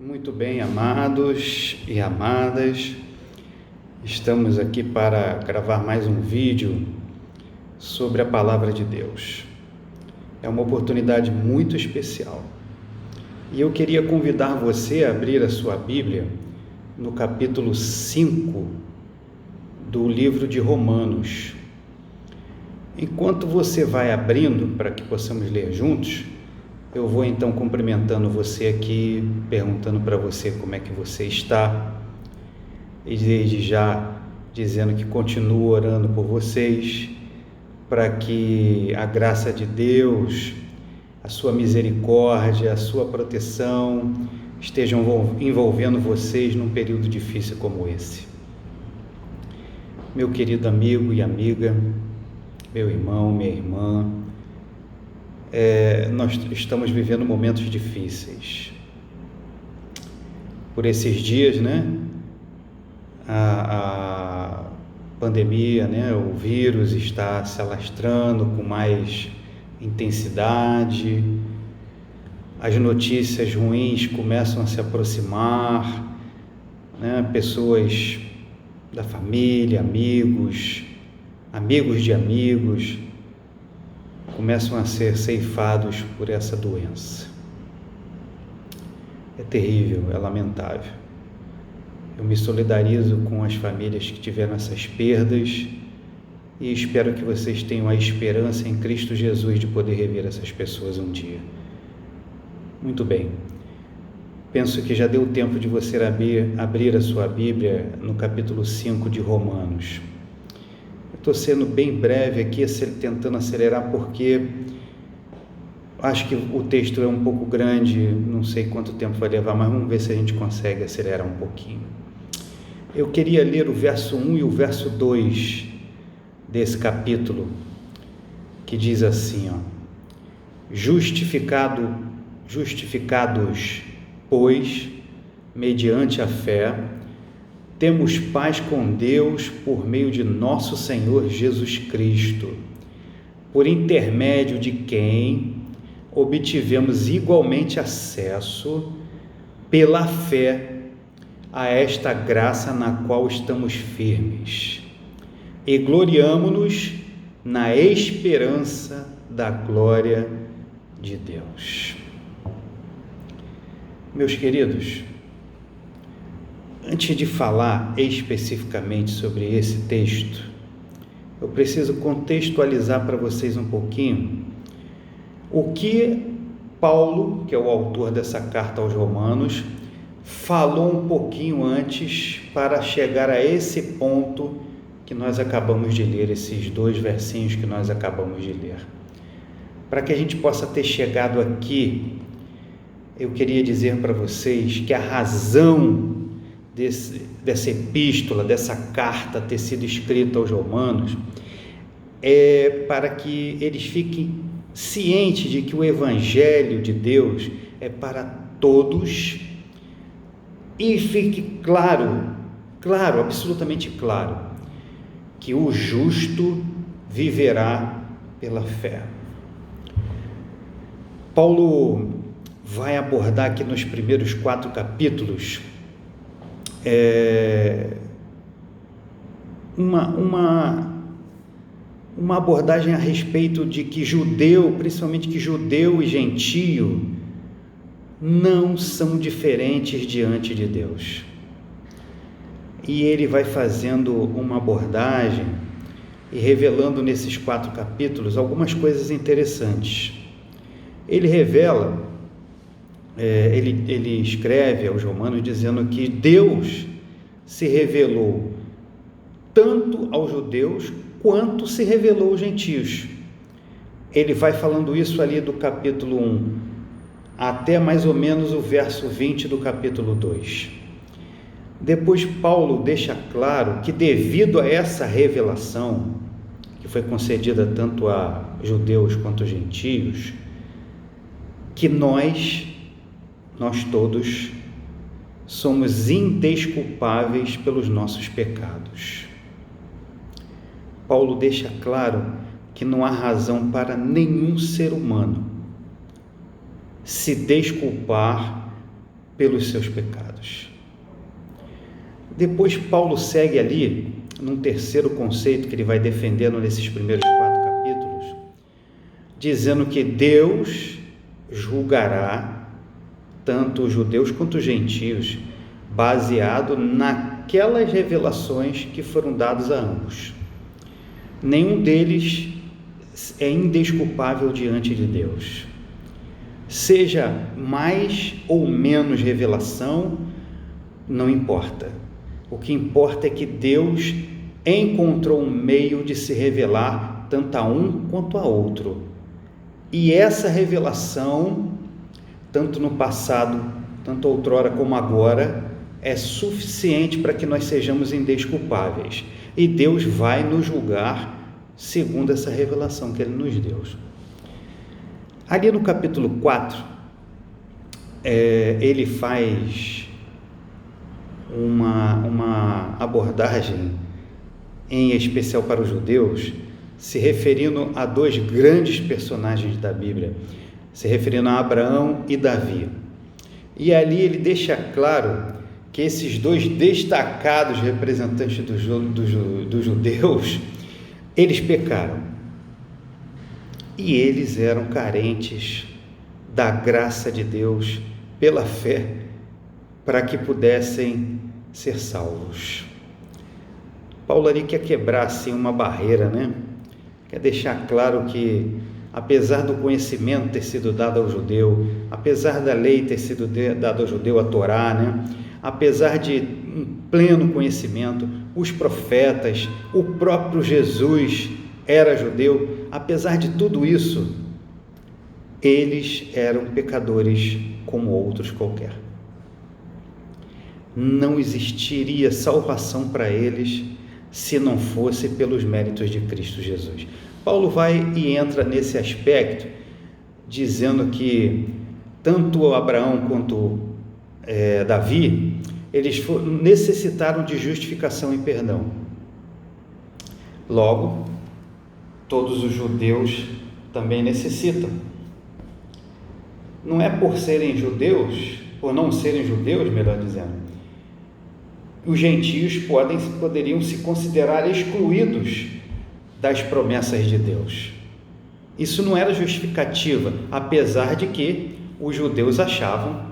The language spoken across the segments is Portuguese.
Muito bem, amados e amadas, estamos aqui para gravar mais um vídeo sobre a Palavra de Deus. É uma oportunidade muito especial e eu queria convidar você a abrir a sua Bíblia no capítulo 5 do livro de Romanos. Enquanto você vai abrindo para que possamos ler juntos, eu vou então cumprimentando você aqui, perguntando para você como é que você está e desde já dizendo que continuo orando por vocês para que a graça de Deus, a sua misericórdia, a sua proteção estejam envolvendo vocês num período difícil como esse. Meu querido amigo e amiga, meu irmão, minha irmã, nós estamos vivendo momentos difíceis. Por esses dias, a pandemia, o vírus está se alastrando com mais intensidade, as notícias ruins começam a se aproximar, pessoas da família, amigos de amigos, começam a ser ceifados por essa doença. É terrível, é lamentável. Eu me solidarizo com as famílias que tiveram essas perdas e espero que vocês tenham a esperança em Cristo Jesus de poder rever essas pessoas um dia. Muito bem. Penso que já deu tempo de você abrir a sua Bíblia no capítulo 5 de Romanos. Estou sendo bem breve aqui, tentando acelerar, porque acho que o texto é um pouco grande, não sei quanto tempo vai levar, mas vamos ver se a gente consegue acelerar um pouquinho. Eu queria ler o verso 1 e o verso 2 desse capítulo, que diz assim, justificados, pois, mediante a fé, temos paz com Deus por meio de nosso Senhor Jesus Cristo, por intermédio de quem obtivemos igualmente acesso pela fé a esta graça na qual estamos firmes e gloriamo-nos na esperança da glória de Deus. Meus queridos, antes de falar especificamente sobre esse texto, eu preciso contextualizar para vocês um pouquinho o que Paulo, que é o autor dessa carta aos Romanos, falou um pouquinho antes para chegar a esse ponto que nós acabamos de ler, esses 2 versinhos que nós acabamos de ler. Para que a gente possa ter chegado aqui, eu queria dizer para vocês que a razão dessa epístola, dessa carta ter sido escrita aos Romanos, é para que eles fiquem cientes de que o Evangelho de Deus é para todos e fique claro, absolutamente claro, que o justo viverá pela fé. Paulo vai abordar aqui nos primeiros 4 capítulos uma abordagem a respeito de que principalmente que judeu e gentio, não são diferentes diante de Deus. E ele vai fazendo uma abordagem e revelando nesses 4 capítulos algumas coisas interessantes. Ele revela, ele escreve aos Romanos dizendo que Deus se revelou tanto aos judeus quanto se revelou aos gentios. Ele vai falando isso ali do capítulo 1 até mais ou menos o verso 20 do capítulo 2. Depois Paulo deixa claro que devido a essa revelação, que foi concedida tanto a judeus quanto a gentios, que nós todos somos indesculpáveis pelos nossos pecados. Paulo deixa claro que não há razão para nenhum ser humano se desculpar pelos seus pecados. Depois Paulo segue ali, num terceiro conceito que ele vai defendendo nesses primeiros 4 capítulos, dizendo que Deus julgará tanto os judeus quanto os gentios, baseado naquelas revelações que foram dadas a ambos. Nenhum deles é indesculpável diante de Deus. Seja mais ou menos revelação, não importa. O que importa é que Deus encontrou um meio de se revelar tanto a um quanto a outro. E essa revelação, tanto no passado, tanto outrora como agora, é suficiente para que nós sejamos indesculpáveis. E Deus vai nos julgar segundo essa revelação que Ele nos deu. Ali no capítulo 4, ele faz uma abordagem, em especial para os judeus, se referindo a 2 grandes personagens da Bíblia, se referindo a Abraão e Davi. E ali ele deixa claro que esses 2 destacados representantes dos judeus, eles pecaram. E eles eram carentes da graça de Deus pela fé para que pudessem ser salvos. Paulo ali quer quebrar assim uma barreira, né? Quer deixar claro que, apesar do conhecimento ter sido dado ao judeu, apesar da lei ter sido dada ao judeu, a Torá, né? Apesar de um pleno conhecimento, os profetas, o próprio Jesus era judeu, apesar de tudo isso, eles eram pecadores como outros qualquer. Não existiria salvação para eles se não fosse pelos méritos de Cristo Jesus. Paulo vai e entra nesse aspecto, dizendo que tanto Abraão quanto Davi, eles necessitaram de justificação e perdão. Logo, todos os judeus também necessitam. Não é por serem judeus, por não serem judeus, melhor dizendo, os gentios poderiam se considerar excluídos das promessas de Deus. Isso não era justificativa, apesar de que os judeus achavam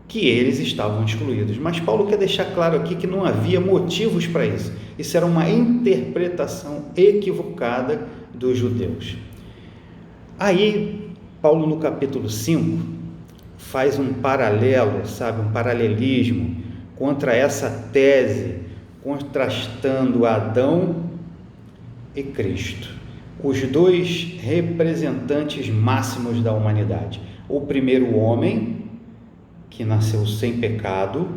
que eles estavam excluídos. Mas Paulo quer deixar claro aqui que não havia motivos para isso. Isso era uma interpretação equivocada dos judeus. Aí, Paulo no capítulo 5 faz um paralelo, um paralelismo contra essa tese, contrastando Adão e Cristo, os 2 representantes máximos da humanidade. O primeiro homem, que nasceu sem pecado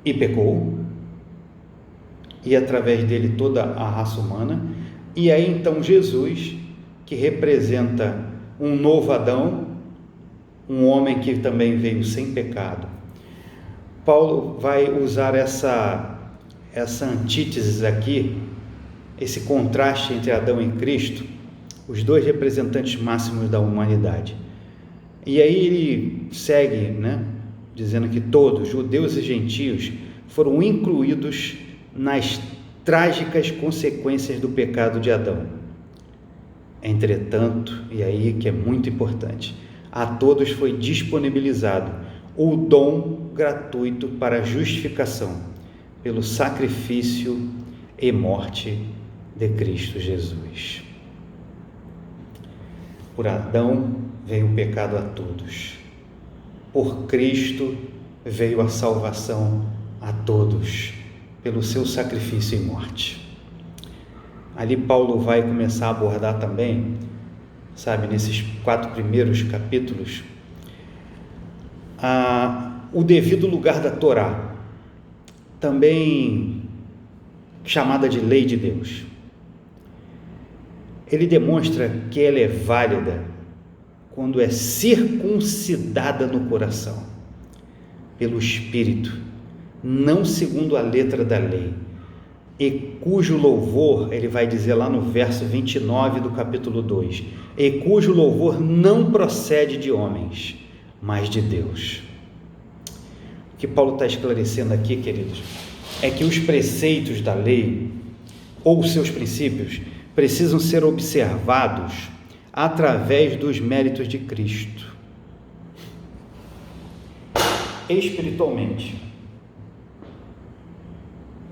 e pecou, e através dele toda a raça humana, e aí então Jesus, que representa um novo Adão, um homem que também veio sem pecado. Paulo vai usar essa antítese aqui, esse contraste entre Adão e Cristo, os 2 representantes máximos da humanidade. E aí ele segue, dizendo que todos, judeus e gentios, foram incluídos nas trágicas consequências do pecado de Adão. Entretanto, e aí que é muito importante, a todos foi disponibilizado o dom gratuito para a justificação, pelo sacrifício e morte de Cristo Jesus. Por Adão veio o pecado a todos, por Cristo veio a salvação a todos, pelo seu sacrifício e morte. Ali Paulo vai começar a abordar também, nesses 4 primeiros capítulos, o devido lugar da Torá, também chamada de lei de Deus. Ele demonstra que ela é válida quando é circuncidada no coração, pelo Espírito, não segundo a letra da lei, e cujo louvor, ele vai dizer lá no verso 29 do capítulo 2, e cujo louvor não procede de homens, mas de Deus. O que Paulo está esclarecendo aqui, queridos, é que os preceitos da lei, ou seus princípios, precisam ser observados através dos méritos de Cristo. Espiritualmente,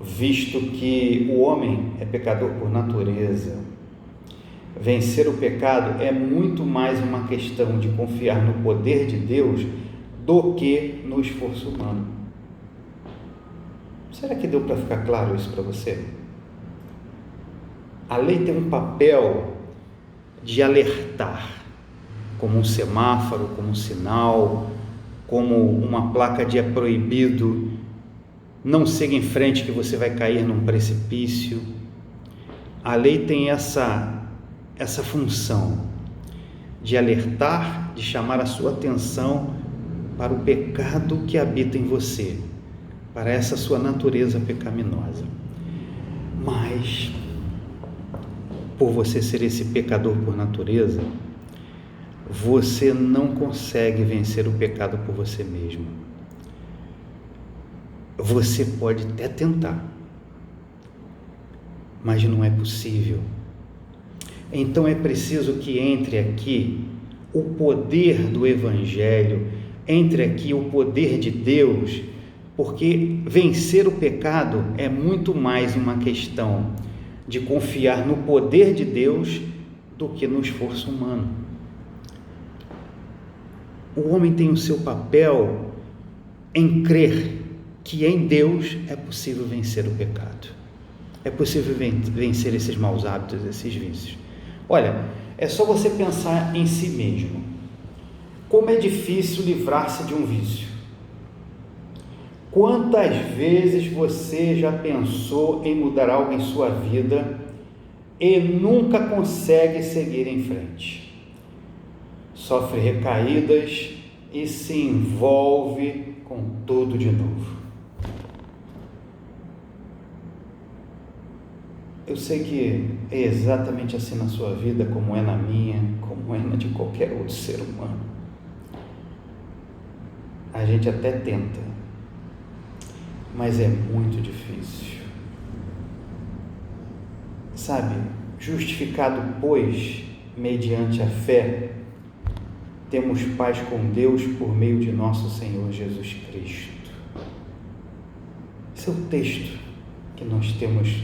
visto que o homem é pecador por natureza, vencer o pecado é muito mais uma questão de confiar no poder de Deus do que no esforço humano. Será que deu para ficar claro isso para você? A lei tem um papel de alertar, como um semáforo, como um sinal, como uma placa de é proibido, não siga em frente que você vai cair num precipício. A lei tem essa função de alertar, de chamar a sua atenção para o pecado que habita em você, para essa sua natureza pecaminosa. Mas, por você ser esse pecador por natureza, você não consegue vencer o pecado por você mesmo. Você pode até tentar, mas não é possível. Então é preciso que entre aqui o poder do Evangelho, entre aqui o poder de Deus, porque vencer o pecado é muito mais uma questão de confiar no poder de Deus do que no esforço humano. O homem tem o seu papel em crer que em Deus é possível vencer o pecado, é possível vencer esses maus hábitos, esses vícios. Olha, é só você pensar em si mesmo. Como é difícil livrar-se de um vício. Quantas vezes você já pensou em mudar algo em sua vida e nunca consegue seguir em frente? Sofre recaídas e se envolve com tudo de novo. Eu sei que é exatamente assim na sua vida, como é na minha, como é na de qualquer outro ser humano. A gente até tenta, mas é muito difícil. Sabe, justificado, pois, mediante a fé, temos paz com Deus por meio de nosso Senhor Jesus Cristo. Esse é o texto que nós temos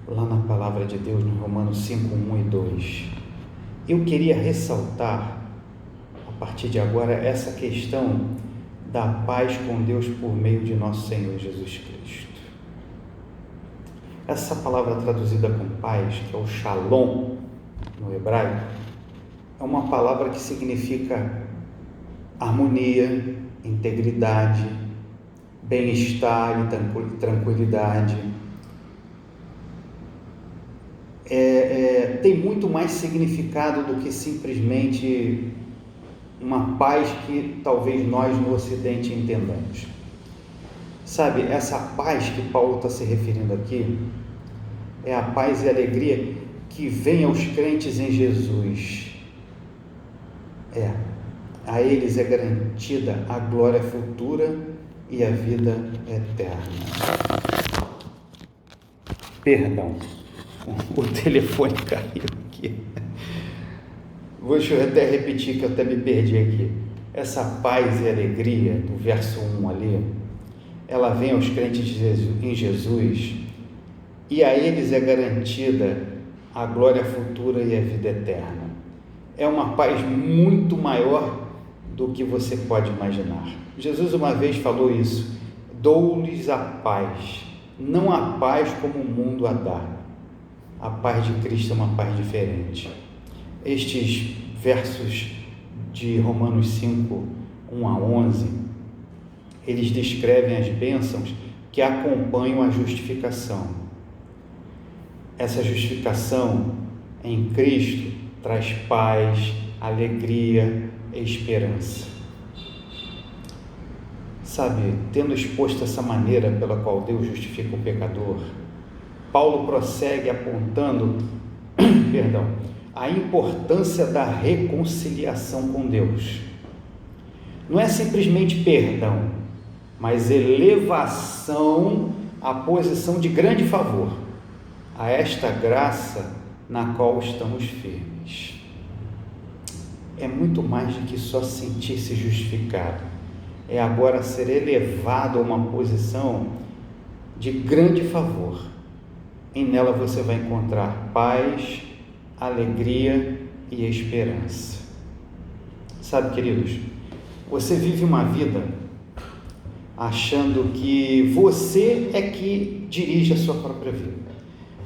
lá na palavra de Deus, no Romanos 5, 1 e 2. Eu queria ressaltar, a partir de agora, essa questão da paz com Deus por meio de nosso Senhor Jesus Cristo. Essa palavra traduzida com paz, que é o shalom no hebraico, é uma palavra que significa harmonia, integridade, bem-estar e tranquilidade. Tem muito mais significado do que simplesmente uma paz que talvez nós no Ocidente entendamos. Sabe, essa paz que Paulo está se referindo aqui é a paz e a alegria que vem aos crentes em Jesus. A eles é garantida a glória futura e a vida eterna. Perdão, o telefone caiu aqui. Deixa eu até repetir, que eu até me perdi aqui. Essa paz e alegria, do verso 1 ali, ela vem aos crentes em Jesus, e a eles é garantida a glória futura e a vida eterna. É uma paz muito maior do que você pode imaginar. Jesus uma vez falou isso: dou-lhes a paz, não a paz como o mundo a dá. A paz de Cristo é uma paz diferente. Estes versos de Romanos 5, 1 a 11, eles descrevem as bênçãos que acompanham a justificação. Essa justificação em Cristo traz paz, alegria e esperança. Sabe, tendo exposto essa maneira pela qual Deus justifica o pecador, Paulo prossegue apontando, a importância da reconciliação com Deus. não é simplesmente perdão, mas elevação à posição de grande favor, a esta graça na qual estamos firmes. É muito mais do que só sentir-se justificado, é agora ser elevado a uma posição de grande favor. E nela você vai encontrar paz, alegria e esperança. Sabe, queridos, você vive uma vida achando que você é que dirige a sua própria vida.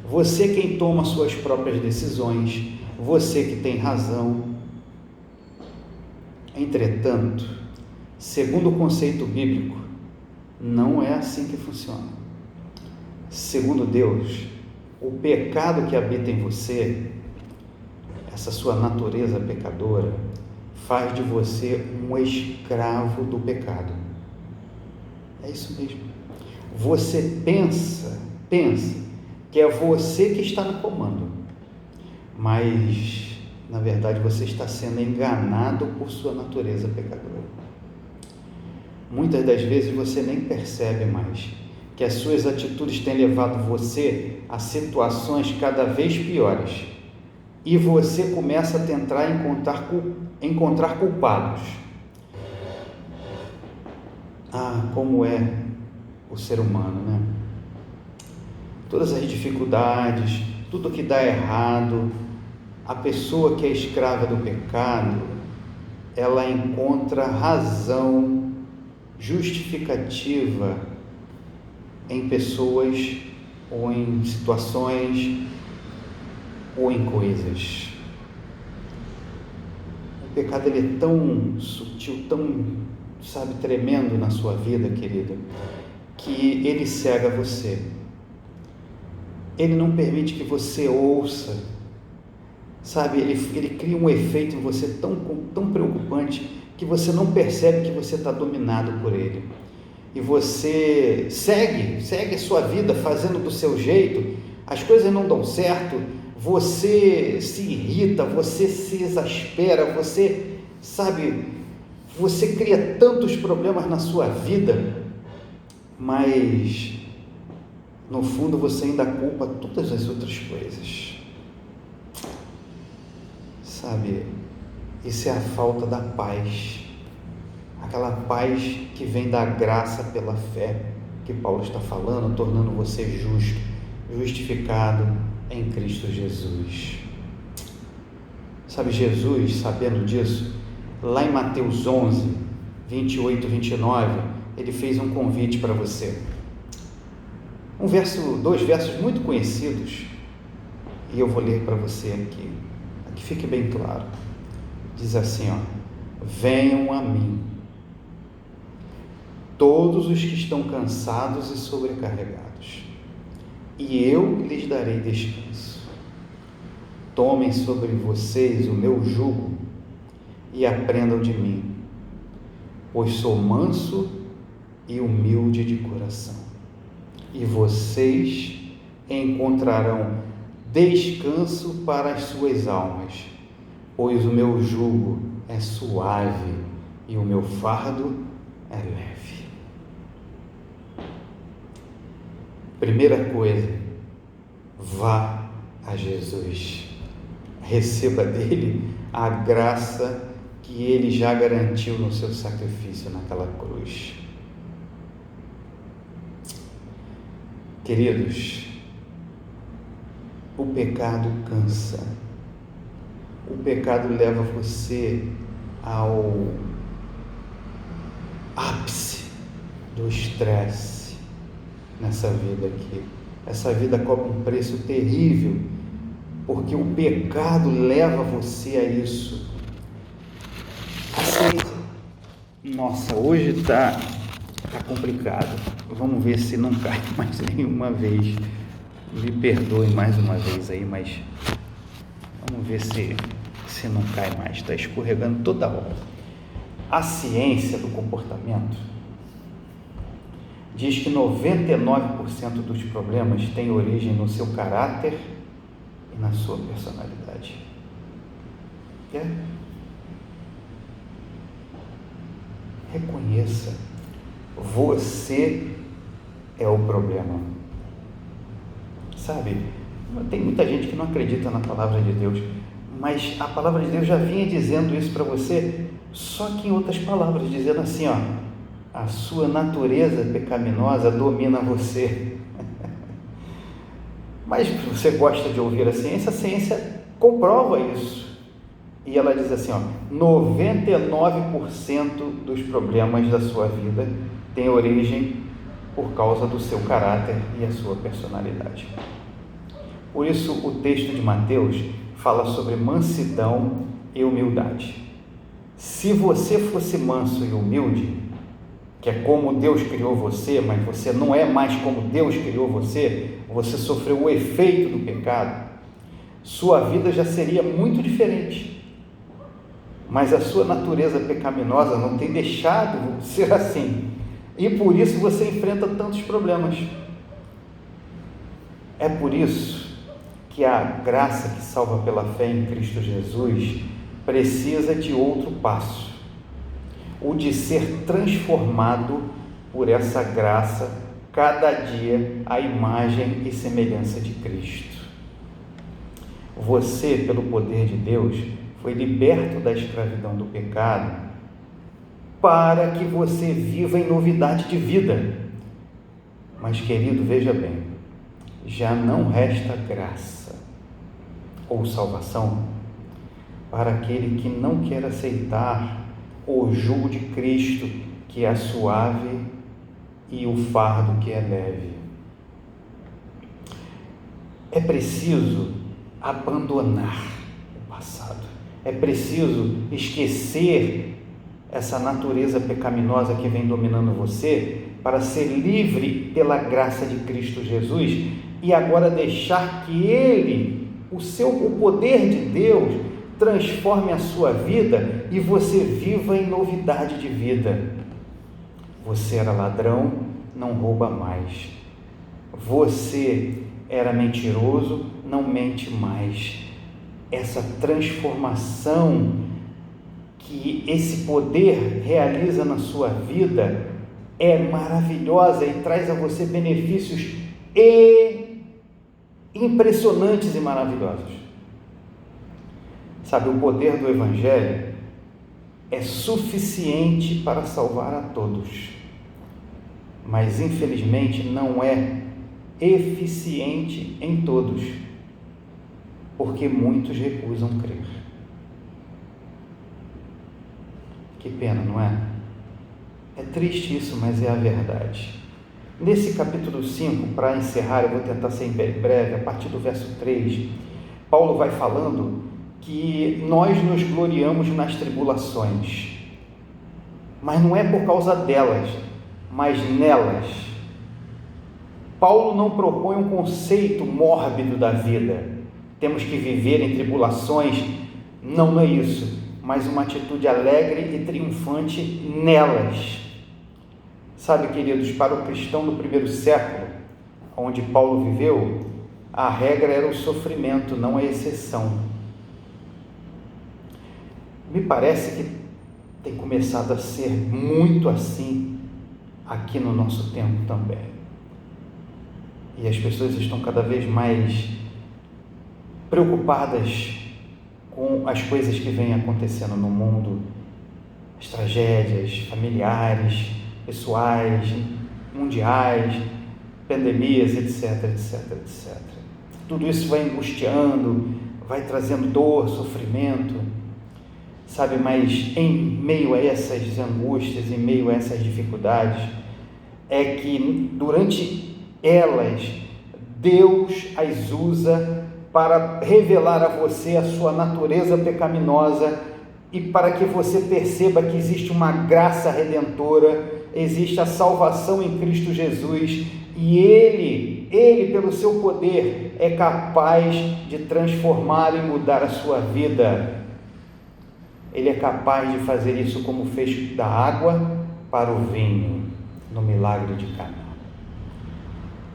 Você é quem toma suas próprias decisões, você que tem razão. Entretanto, segundo o conceito bíblico, não é assim que funciona. Segundo Deus, o pecado que habita em você, essa sua natureza pecadora, faz de você um escravo do pecado. É isso mesmo. Você pensa que é você que está no comando, mas na verdade você está sendo enganado por sua natureza pecadora. Muitas das vezes você nem percebe mais que as suas atitudes têm levado você a situações cada vez piores, e você começa a tentar encontrar culpados. Como é o ser humano, né? Todas as dificuldades, tudo que dá errado, a pessoa que é escrava do pecado, ela encontra razão justificativa em pessoas, ou em situações, ou em coisas. O pecado, ele é tão sutil, tão, tremendo na sua vida, querida, que ele cega você. Ele não permite que você ouça, ele cria um efeito em você tão preocupante, que você não percebe que você está dominado por ele. E você segue a sua vida fazendo do seu jeito, as coisas não dão certo, você se irrita, você se exaspera, você cria tantos problemas na sua vida, mas no fundo você ainda culpa todas as outras coisas. Isso é a falta da paz, aquela paz que vem da graça pela fé, que Paulo está falando, tornando você justificado em Cristo Jesus. Jesus, sabendo disso, lá em Mateus 11, 28, 29, ele fez um convite para você. Dois versos muito conhecidos, e eu vou ler para você aqui, que fique bem claro. Diz assim, venham a mim, todos os que estão cansados e sobrecarregados, e eu lhes darei descanso. Tomem sobre vocês o meu jugo e aprendam de mim, pois sou manso e humilde de coração, e vocês encontrarão descanso para as suas almas, pois o meu jugo é suave e o meu fardo é leve. Primeira coisa, vá a Jesus, receba dele a graça que ele já garantiu no seu sacrifício naquela cruz. Queridos, o pecado cansa, o pecado leva você ao ápice do estresse nessa vida aqui. Essa vida cobra um preço terrível, porque o pecado leva você a isso. Nossa, hoje está complicado. Vamos ver se não cai mais nenhuma vez. Me perdoe mais uma vez aí, mas vamos ver se não cai mais. Está escorregando toda hora. A ciência do comportamento diz que 99% dos problemas têm origem no seu caráter e na sua personalidade. reconheça, você é o problema. Sabe, tem muita gente que não acredita na palavra de Deus, mas a palavra de Deus já vinha dizendo isso para você, só que em outras palavras, dizendo assim, ó, a sua natureza pecaminosa domina você. Mas você gosta de ouvir a ciência comprova isso. E ela diz assim, ó, 99% dos problemas da sua vida tem origem por causa do seu caráter e a sua personalidade. Por isso o texto de Mateus fala sobre mansidão e humildade. Se você fosse manso e humilde, que é como Deus criou você, mas você não é mais como Deus criou você, você sofreu o efeito do pecado, sua vida já seria muito diferente. Mas a sua natureza pecaminosa não tem deixado ser assim, e por isso você enfrenta tantos problemas. É por isso que a graça que salva pela fé em Cristo Jesus precisa de outro passo, o de ser transformado por essa graça cada dia à imagem e semelhança de Cristo. Você, pelo poder de Deus, foi liberto da escravidão do pecado para que você viva em novidade de vida. Mas, querido, veja bem, já não resta graça ou salvação para aquele que não quer aceitar o jugo de Cristo, que é suave, e o fardo que é leve. É preciso abandonar o passado, é preciso esquecer essa natureza pecaminosa que vem dominando você, para ser livre pela graça de Cristo Jesus, e agora deixar que Ele, o poder de Deus, transforme a sua vida e você viva em novidade de vida. Você era ladrão, não rouba mais. Você era mentiroso, não mente mais. Essa transformação que esse poder realiza na sua vida é maravilhosa e traz a você benefícios impressionantes e maravilhosos. Sabe, o poder do Evangelho é suficiente para salvar a todos, mas infelizmente não é eficiente em todos, porque muitos recusam crer. Que pena, não é? É triste isso, mas é a verdade. Nesse capítulo 5, para encerrar, eu vou tentar ser breve, a partir do verso 3, Paulo vai falando que nós nos gloriamos nas tribulações, mas não é por causa delas, mas nelas. Paulo não propõe um conceito mórbido da vida, temos que viver em tribulações, não é isso, mas uma atitude alegre e triunfante nelas. Sabe, queridos, para o cristão do primeiro século, onde Paulo viveu, a regra era o sofrimento, não a exceção. Me parece que tem começado a ser muito assim aqui no nosso tempo também. E as pessoas estão cada vez mais preocupadas com as coisas que vêm acontecendo no mundo, as tragédias familiares, pessoais, mundiais, pandemias, etc, etc, etc. Tudo isso vai angustiando, vai trazendo dor, sofrimento, sabe, mas em meio a essas angústias, em meio a essas dificuldades, é que durante elas, Deus as usa para revelar a você a sua natureza pecaminosa e para que você perceba que existe uma graça redentora, existe a salvação em Cristo Jesus, e Ele pelo seu poder é capaz de transformar e mudar a sua vida. Ele é capaz de fazer isso como fez da água para o vinho no milagre de Caná.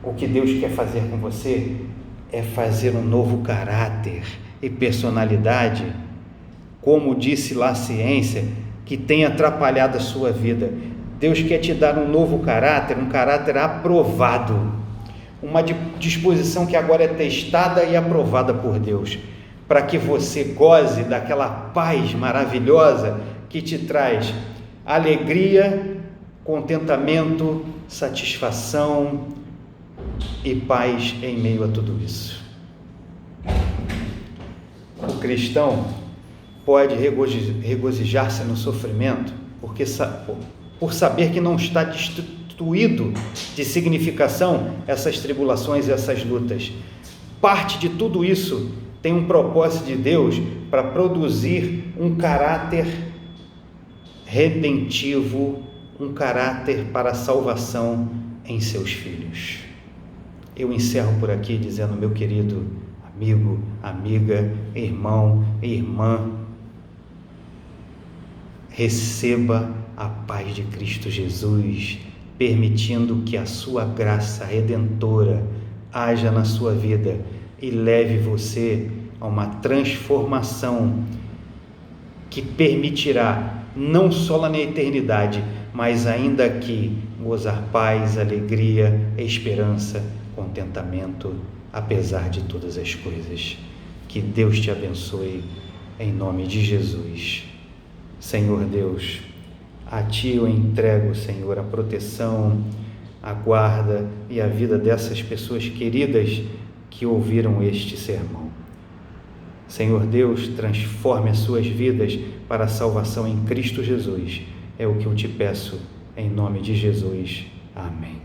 O que Deus quer fazer com você é fazer um novo caráter e personalidade. Como disse lá a ciência, que tem atrapalhado a sua vida. Deus quer te dar um novo caráter, um caráter aprovado, uma disposição que agora é testada e aprovada por Deus, para que você goze daquela paz maravilhosa que te traz alegria, contentamento, satisfação e paz em meio a tudo isso. O cristão pode regozijar-se no sofrimento por saber que não está destituído de significação essas tribulações e essas lutas. Parte de tudo isso tem um propósito de Deus para produzir um caráter redentivo, um caráter para a salvação em seus filhos. Eu encerro por aqui dizendo, meu querido amigo, amiga, irmão e irmã, receba a paz de Cristo Jesus, permitindo que a sua graça redentora haja na sua vida e leve você a uma transformação que permitirá, não só na eternidade, mas ainda aqui, gozar paz, alegria, esperança, contentamento, apesar de todas as coisas. Que Deus te abençoe, em nome de Jesus. Senhor Deus, a Ti eu entrego, Senhor, a proteção, a guarda e a vida dessas pessoas queridas que ouviram este sermão. Senhor Deus, transforme as suas vidas para a salvação em Cristo Jesus. É o que eu te peço, em nome de Jesus. Amém.